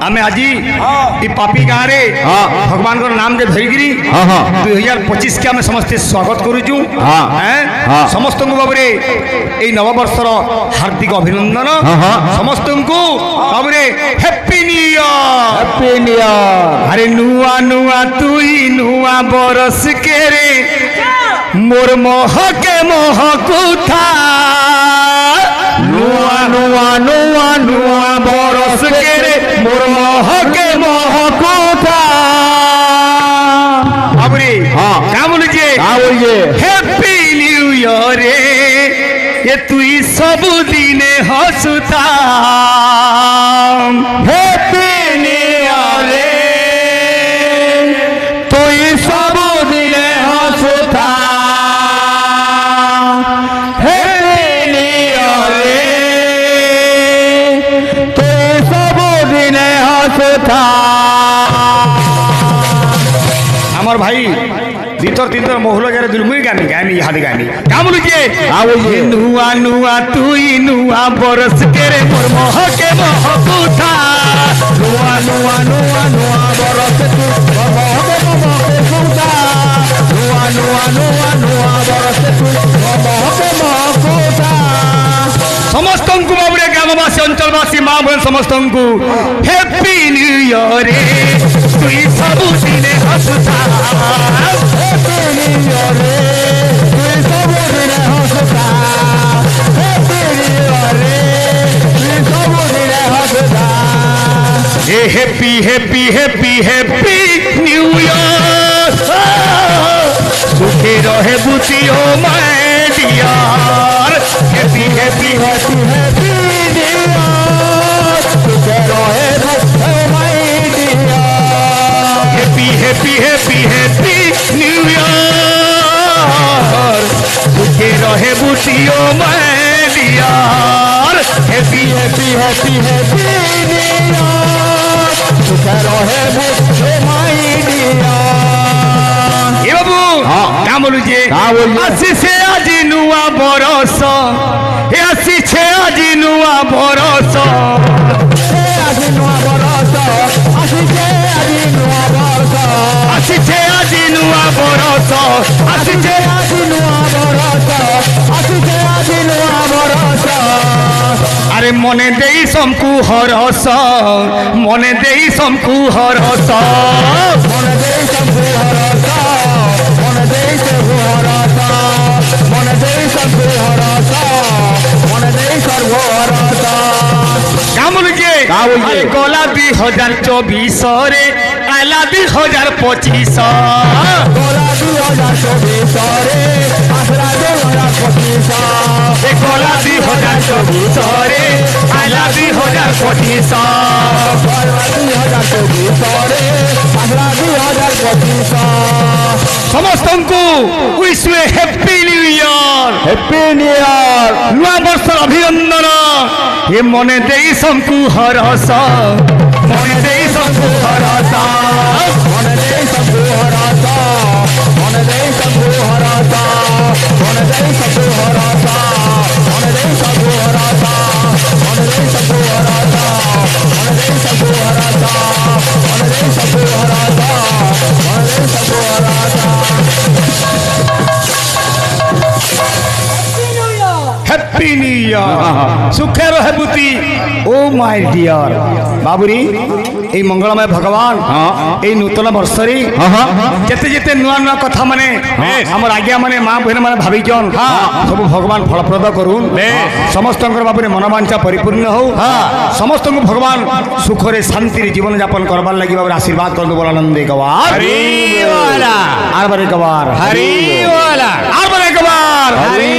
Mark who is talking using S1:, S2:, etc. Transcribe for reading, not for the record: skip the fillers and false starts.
S1: आमे आज पापी गाँव में भगवान को नाम दे धरिकी 2025 के आम समस्ते स्वागत करुचु समस्त बाबू नववर्षर हार्दिक अभिनंदन समस्त को बाबू हैप्पी न्यू ईयर अरे नुआ नुआ तुई नुआ बरस के रे मोर महके महकुथा नुआ नुआ नुआ नुआ बरस के रे मोर महके महकुथा बाबूरे क्या बोलिए हैप्पी न्यू ईयर रे ये तुई सब दिन हंसता हैप्पी न्यू ईयर रे तुई सब दिन हंसता हैप्पी न्यू ईयर रे तुई सब दिन हंसता আমার ভাই দ্বিতীয় তিনবার মহল যারা দিল মুই গানি গানি হাতে গানি কা বলুছে নুয়া নুয়া তুই নুয়া বরস কে রে মোর মহকে মহকুথা নুয়া নুয়া নুয়া নুয়া বরস তু মহকে মহকুথা নুয়া নুয়া নুয়া নুয়া বরস তু মহকে মহকুথা समस्त को बाबूरे ग्रामवासी अंचलवासी माँ बहन समस्त को हैप्पी न्यू ईयर रे तुई सब दिन हंसता हैप्पी न्यू ईयर रे तुई सब दिन हंसता हैप्पी न्यू ईयर रे तुई सब दिन हंसता ए happy happy happy happy new year सुखी रहे बुतियो my dear happy happy happy happy new year सुखी रहे बुतियो my dear happy happy happy happy new year सुखी रहे बुतियो my dear happy happy happy happy new year सुखी रहे बुतियो माय डियर ए बाबू क्या बोलुजे आसीसे आज नुआ बरस ए आसीछे आज नुआ बरस आज नुआ बरस आसीछे आज नुआ बरस आसीछे आज नुआ बरस आसीछे आज नुआ बरस आसीछे आज नुआ बरस अरे मने देई समकु हरस मने देई समकु हरस मने देई समकु हरस मने देई समकु हरस मने देई समकु हरस मने देई सर्व हरस क्या बोलिए गला 2024 रे आला 2025 गला 2024 रे आसरा 2025 गला 2024 रे आला 2025 गला 2024 रे आसरा 2025 समस्त को विश में हैप्पी न्यू ईयर नुआ वर्ष अभिनंदन ये मने देई समकु हरस मने देई समकु हरस मने देई समकु हरस मने देई समकु हरस मने देई समकु हरस मने देई समकु हरस मने देई समकु हरस मने देई समकु हरस मने देई समकु हरस मने देई समकु हरस हैप्पी न्यू ईयर सुखे रहे बुती ओ माय डियर बाबूरी ए मंगलमय भगवान ए नूतन वर्ष रे जेते जेते नुआ नुआ कथा माने हमर आज्ञा माने मां बहन माने भाबिचन सब भगवान फलप्रद करूं समस्त बाबूरे मनोवांछा परिपूर्ण हो समस्त को भगवान सुख रे शांति रे जीवन यापन करबार लागि बाबू आशीर्वाद कर दो बोला नंद गवार हरि वाला आर बारे गवार हरि वाला आर बारे गवार हरि